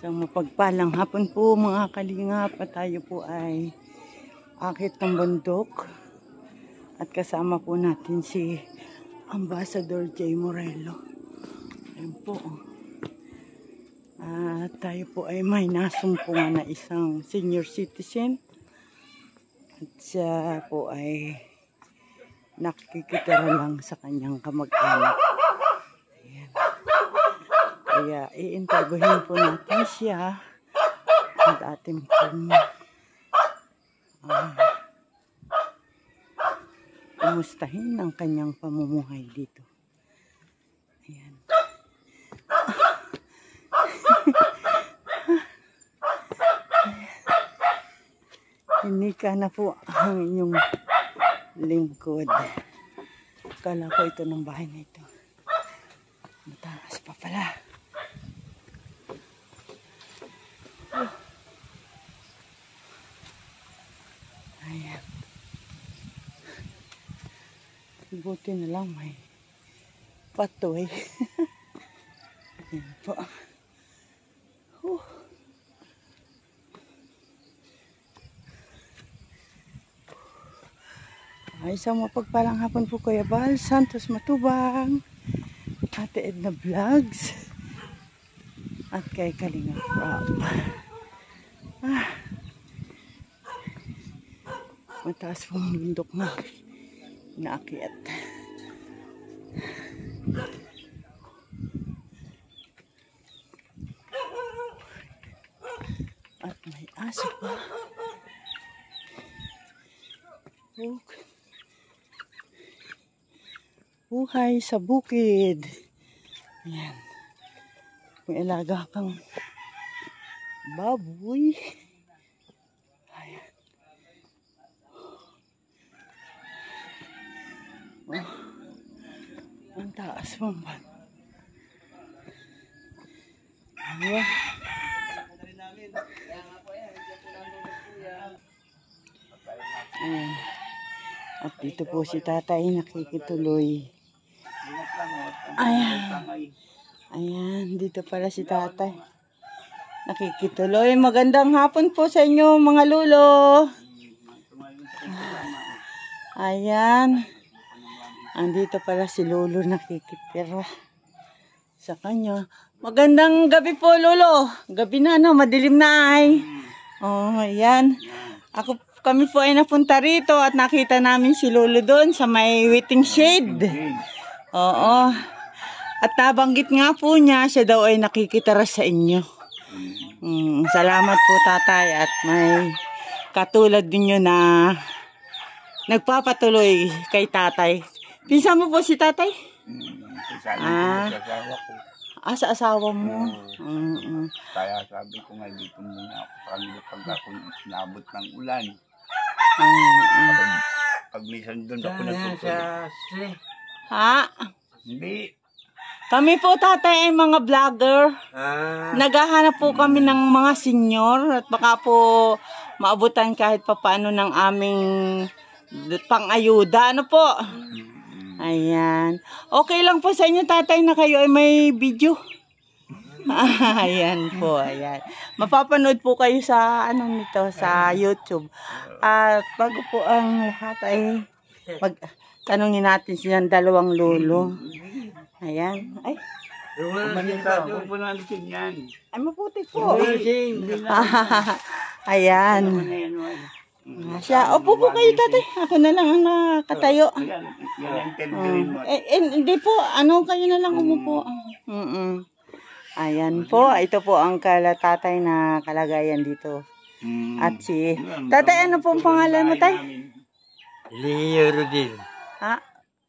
So mapagpalang hapon po mga kalingap at tayo po ay akit ng bundok at kasama po natin si Ambassador Jay Morelo. Ayan po. At tayo po ay may nasumpungan na isang senior citizen at siya po ay nakikitira lang sa kanyang kamag-anak. Kaya i-interviewin po natin siya at ating pong kumustahin ang kanyang pamumuhay dito. Ayan. Hindi ka na po ang inyong lingkod. Akala ko ito ng bahay na ito. Mataas pa pala. Ayan. Buti na lang may patoy. Ayan po. Ay, isang mapagpalang hapon po Kuya Bal Santos Matubang, Ate Edna Vlogs, at kay Kalinga Prab. Mataas pong bundok na naakyat. At may aso pa. Buhay sa bukid. Ayan. May alaga kang baboy. Ayan. Oh. Ang taas mo ba? Ayan. Ayan. At dito po si tatay nakikituloy. Ayan. Ayan, dito pala si tatay. Nakikituloy. Magandang hapon po sa inyo mga lulo. Ayan. Andito pala si lulo nakikitira sa kanya. Magandang gabi po lulo. Gabi na no, madilim na ay. Oh, ayan. Kami po ay napunta rito at nakita namin si lulo doon sa may waiting shade. Oo. At nabanggit nga po niya, siya daw ay nakikitira sa inyo. Salamat po tatay at may katulad ninyo na nagpapatuloy kay tatay. Pinsan mo po si tatay? Sa asawa mo. Kaya sabi ko nga dito muna ako pag ako nabot ng ulan. Pag minsan doon ako nagtutulog. Ha? Hindi. Kami po tatay ay mga vlogger. Naghahanap po kami ng mga senior at baka po maabutan kahit papaano ng aming pang-ayuda. Ano po? Ayan. Okay lang po sa inyo tatay na kayo ay may video. Ayan po, ayan. Mapapanood po kayo sa sa YouTube. At bago po ang lahat ay tanungin natin silang dalawang lolo. Ayan. Ay. Huwag mo na alisin yan. Ay, maputi po. Ayan. Siya. Opo po kayo, tatay. Ako na lang ang nakatayo. Hindi po. Kayo na lang umupo. Ayan po. Ito po ang tatay na kalagayan dito. At si tatay, ano po ang pangalan mo, tay? Elihio Rodil. Ha?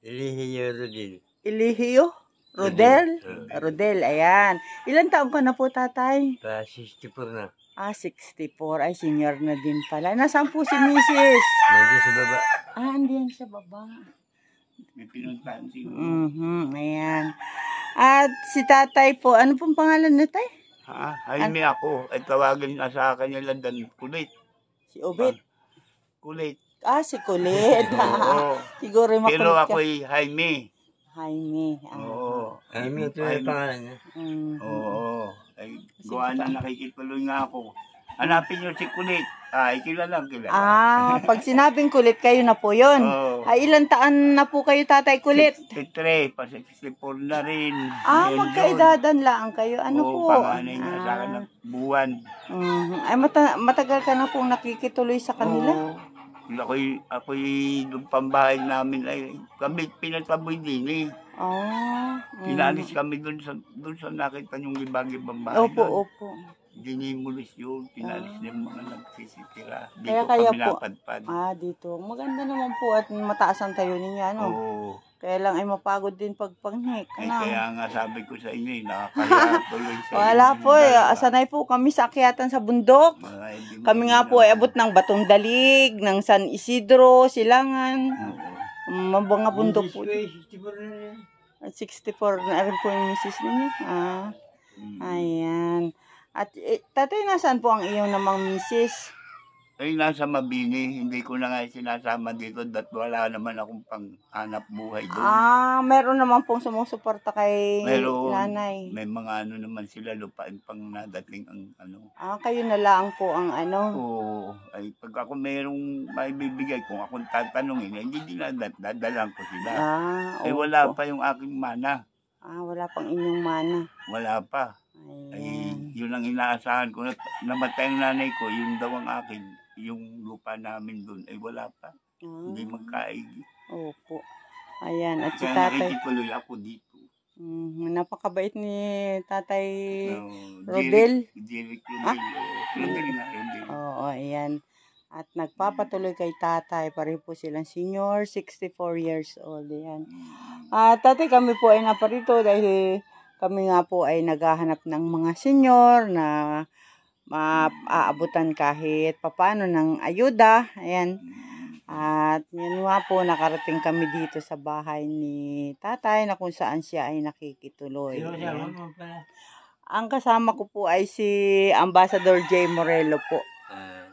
Elihio Rodil. Elihio? Rodel? Rodel, ayan. Ilan taon ka na po, tatay? 64 na. 64. Ay, senior na din pala. Nasaan po si Mrs.? Nandiyan sa baba. Andiyan sa baba. May pinuntahan siguro. Ayan. At si tatay po, ano pong pangalan na tay? Jaime ako. Ay tawagin na sa kanya lang dan kulit. Si Obet. Kulit. Si Kulit. Oo. Siguro makulit ka. Pero ako'y Jaime. Jaime. Oo. Alam mo ito yung pangalan niya. Oo. Ay, gawa na nakikituloy nga ako. Hanapin niyo si Kulit. Kilala. Pag sinabing kulit, kayo na po yun. Oo. Ilang taon na po kayo, Tatay Kulit? 63, pa 64 na rin. Magkaedadan lang kayo. Ano po? Panganay nga sa akin ng buwan. Ay, matagal ka na pong nakikituloy sa kanila? Oo. Ako'y yung pambahay namin ay kami pinataboy din eh. Pinalis kami doon sa nakita yung ibang bahay. Opo. Dinimulis yun, pinalis yung mga nagsisitira. Kaya Dito kami po, napadpad. dito. Maganda naman po at mataas ang tayo ninyo, ano? Oo. Kaya lang ay mapagod din pagpangnik. Kaya nga sabi ko sa inyo, nakakaya tuloy sa Wala po, sanay po kami sa akyatan sa bundok. Kami nga po ay abot ng Batong Dalig, ng San Isidro, Silangan. Mga bundok po. 64 na rin po yung misis ninyo. Ayan. At tatay, nasaan po ang iyong namang misis? Ay, nasa Mabini. Hindi ko na nga sinasama dito dahil wala naman akong panghanap buhay doon. Meron naman pong sumusuporta kay nanay. May mga naman sila lupain pang nadating ang ano. Kayo na lang po ang ano. Oo. Ay, pag ako merong maibibigay, kung akong tatanungin, hindi dinadalan ko sila. Wala pa yung aking mana. Wala pang inyong mana. Wala pa. Ay, yun ang inaasahan ko. Namatay ang nanay ko, yun daw ang akin. Yung lupa namin doon, ay wala pa. Hindi magkaigi. Opo. Ayan, at si Kaya tatay. nakikituloy ako dito. Napakabait ni Tatay Rodel. Rodel nga. Oo, ayan. At nagpapatuloy kay tatay. Pareho po silang senior, 64 years old. Ayan. Tatay, kami po ay naparito dahil kami nga po ay naghahanap ng mga senior na maaabutan kahit papano ng ayuda. Ayan. At yun nga po, nakarating kami dito sa bahay ni tatay na kung saan siya ay nakikituloy. Ang kasama ko po ay si Ambassador J. Morelo po.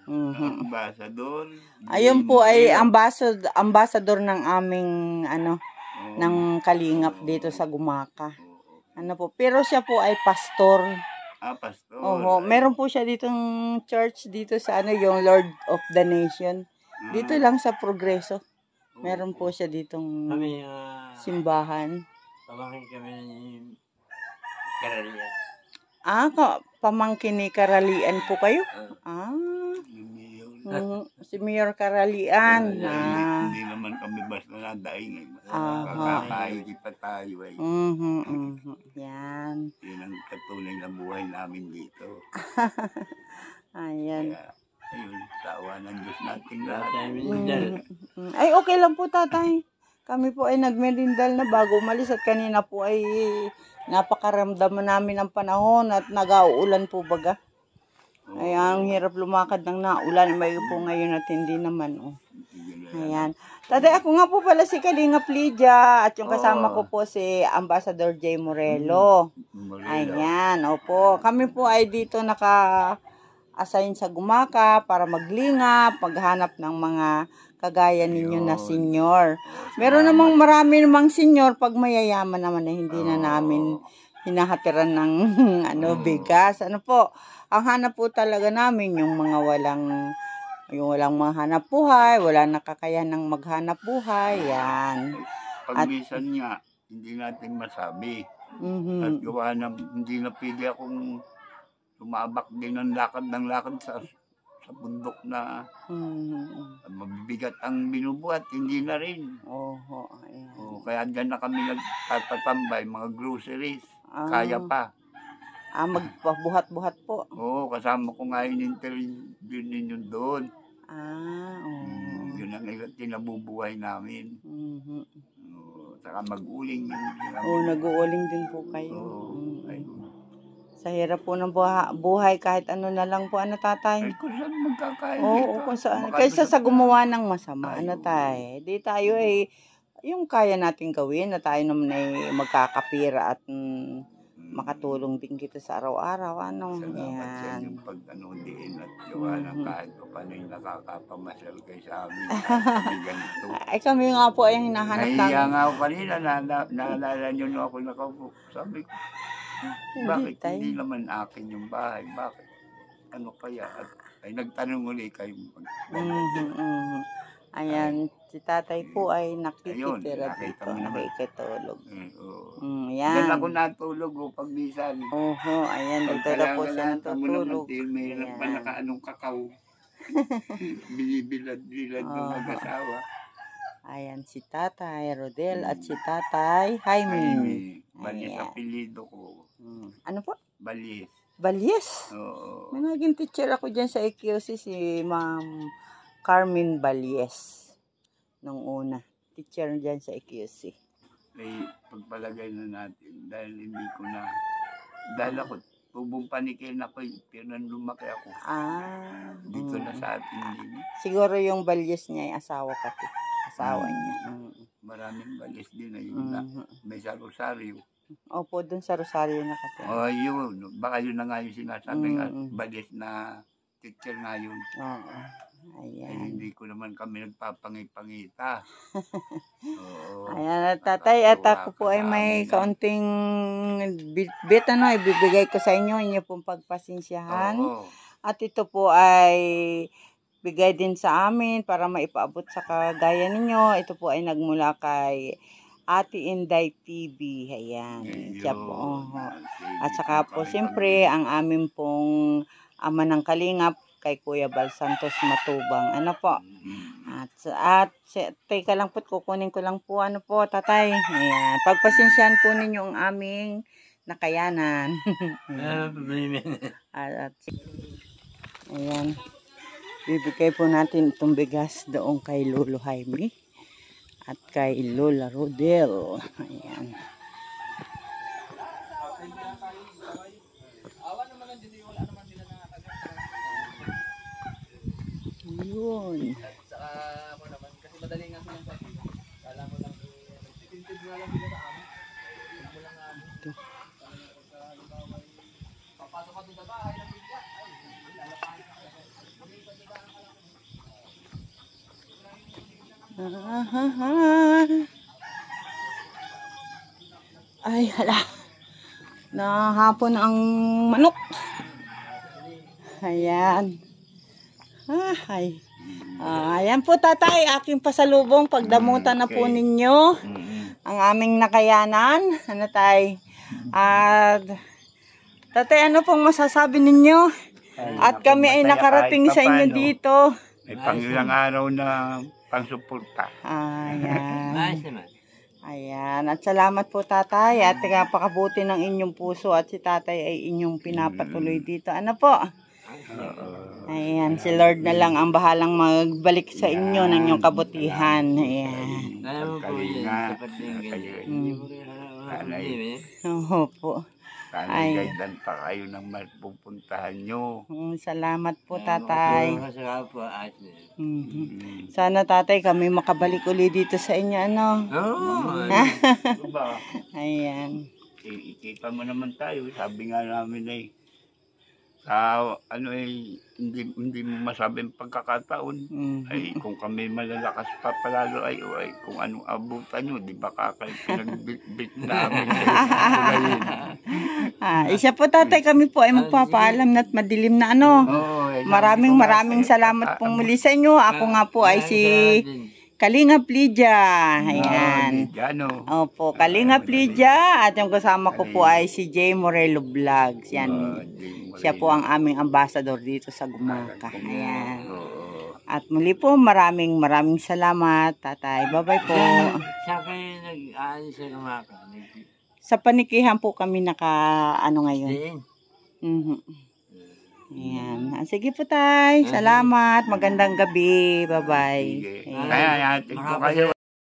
Ambassador? Ayun po ay ambassador ng aming ng Kalingap dito sa Gumaka. Pero siya po ay pastor. Pastor. Meron po siya ditong church dito sa yung Lord of the Nation. Dito lang sa Progreso. Meron po siya ditong simbahan. Pamangkin kami ng Karalian. Pamangkin ni Karalian po kayo? Si Mayor Karalian. Hindi naman kami basta nadaing. Kakakaigi pa tayo eh. Yan. Yun ang katunay na buhay namin dito. Ayan. Kaya, ayun, sawa ng Diyos natin lahat. Ay, okay lang po, tatay. Kami po ay nagmerindal na bago umalis at kanina po ay napakaramdaman namin ang panahon at nag-auulan po baga. Ay, ang hirap lumakad ng naulan. May po ngayon at hindi naman. Ayan. Tatay, ako nga po pala si Kalingap Lydia at yung kasama ko po si Ambassador J. Morelo. Ayan, opo. Kami po ay dito naka-assign sa Gumaka para maglingap, maghanap ng mga kagaya ninyo na senior. Meron namang marami namang senior pag mayayaman naman na hindi na namin hinahatiran ng bigas. Ang hanap po talaga namin yung mga walang mahanap buhay, wala nakakayan ng maghanap buhay, yan. Pag minsan nga, hindi natin masabi. At gawa na, hindi na pwede akong tumabak din ng lakad sa bundok na mabibigat ang binubuhat, hindi na rin. Kaya dyan na kami nagtatatambay, mga groceries, kaya pa. Magpabuhat-buhat po. Oo, kasama ko nga yung interview ninyo doon. Yun ang tinabubuhay namin. Saka mag-uling. Nag-uuling din po kayo. Sa hirap po ng buhay, kahit ano na lang po, tatay? Ay, kung saan magkakain kung saan. Kaysa sa gumawa ng masama, tay? Di tayo yung kaya natin gawin na tayo naman ay magkakapira at makatulong din kita sa araw-araw. Ano? Salamat sa Ayan. inyong pag-diin at gawa ng kahit pa paano yung nakakapamasyal kayo sa amin. Kahit ganito. Ay, kami nga po ay hinahanap Nahiya namin. nga ako kanina, naalala nyo na ako nakaupo. Sabi ko, bakit tay. hindi naman akin yung bahay? Bakit? Ano kaya? At ay nagtanong ulit kayo. Ayan, si tatay po ay Ayun, nakikitira nakita dito, mo naman. nakikitulog. Yan Ayan. ako natulog pag minsan. Oho, ayan, dito na po siya natutulog. Mayroon pa Ayan. nakaanong kakao. Binibilad-bilad ng mag-asawa. Ayan, si tatay Rodel at si tatay Jaime. Balis Ayan. apelido ko. Ano po? Balis. Balyes. Oo. May naging teacher ako dyan sa EQC, si Ma'am Carmen Balyes. Nung una. Teacher dyan sa EQC. May pagpalagay na natin dahil hindi ko na, dahil ako, tubong panikin ako, pero nang lumaki ako. Dito na sa atin din. Siguro yung Balyes niya ay asawa kasi. Asawa niya. Maraming balis din na yun na. May sa Rosario. Opo, dun sa Rosario nakatira. Oh, yun. Baka yun na nga yung sinasabi nga, balis na teacher nga yun. Oo. Ay, Ayan. hindi ko naman kami nagpapangipangita. Oo. Ayan, tatay, at ako po ay may kaunting bit, ibibigay ko sa inyo, inyo pong pagpasensyahan. Oo. At ito po ay bigay din sa amin para maipaabot sa kagaya ninyo. Ito po ay nagmula kay Ate Inday TV. Ayan. Siya po. At saka po, siyempre, ang amin pong ama ng Kalingap, kay Kuya Bal Santos Matubang. Ano po? At teka lang po, kukunin ko lang po, ano po, tatay. Ayan. Pagpasensyahan po ninyo ang aming nakayanan. Ayan. Bibigay po natin itong bigas doon kay Lolo Jaime at kay Lola Rodel. Ayan. Yun. Saka ako naman, kasi madali nga silang sabi. Kala mo lang, titintid nga lang sila sa amin. Huwag mo lang ito. Papasok ka doon sa bahay ng bigla. Ay, lalapahin ka. Ay, hala. Nahapon ang manok. Ayan. Ay. Ayan po, tatay. Aking pasalubong. Pagdamutan na po ninyo ang aming nakayanan. Ano, tay? At tatay, ano pong masasabi ninyo? At kami ay nakarating sa inyo dito. May pangilang araw na pangsuporta. Ayan. Nice naman. Ayan. At salamat po, tatay. At napakabuti ng inyong puso. At si tatay ay inyong pinapatuloy dito. Ano po? Ayan. Si Lord na lang ang bahalang magbalik sa inyo ng inyong kabutihan. Ayan. Alam mo po yun, sapat din ganyan. Hindi mo rin Oo po. Sana gaydan pa kayo ng pupuntahan nyo. Salamat po, tatay. Masarap po, ayos na yun. Sana, tatay, kami makabalik uli dito sa inyo. Ano? Oo. Diba? Ayan. Ikita mo naman tayo. Sabi nga namin ay sa ano ay hindi mo masabing pagkakataon ay kung kami malalakas pa palalo ay kung anong abutan nyo, di ba kakay pinagbit namin Isa po, tatay, kami po ay magpapaalam na at madilim na ano. Maraming salamat pong muli sa inyo. Ako nga po ay si Kalingap Lydia. Ayan. Opo, Kalingap Lydia. At yung kasama ko po ay si J. Morelo Vlogs. Yan. Siya po ang aming ambassador dito sa Gumaka. Ayan. At muli po, maraming salamat, tatay. Bye-bye po. Saan kayo nag-aalis sa Gumaka? Sa panikihan po kami ano ngayon. Diin. Ayan. Sige po, tay. Salamat. Magandang gabi. Bye-bye. Kaya natin ko kayo.